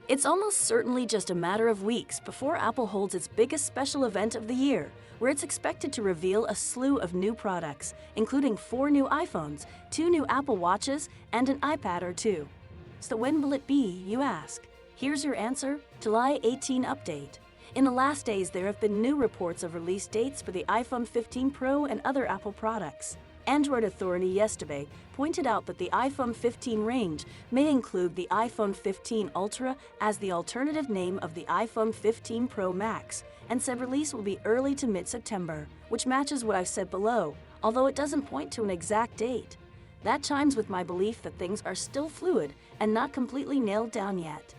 It's almost certainly just a matter of weeks before Apple holds its biggest special event of the year, where it's expected to reveal a slew of new products, including 4 new iPhones, 2 new Apple Watches, and an iPad or 2. So when will it be, you ask? Here's your answer: July 18 update. In the last days, there have been new reports of release dates for the iPhone 15 Pro and other Apple products. Android Authority yesterday pointed out that the iPhone 15 range may include the iPhone 15 Ultra as the alternative name of the iPhone 15 Pro Max, and said release will be early to mid-September, which matches what I've said below, although it doesn't point to an exact date. That chimes with my belief that things are still fluid and not completely nailed down yet.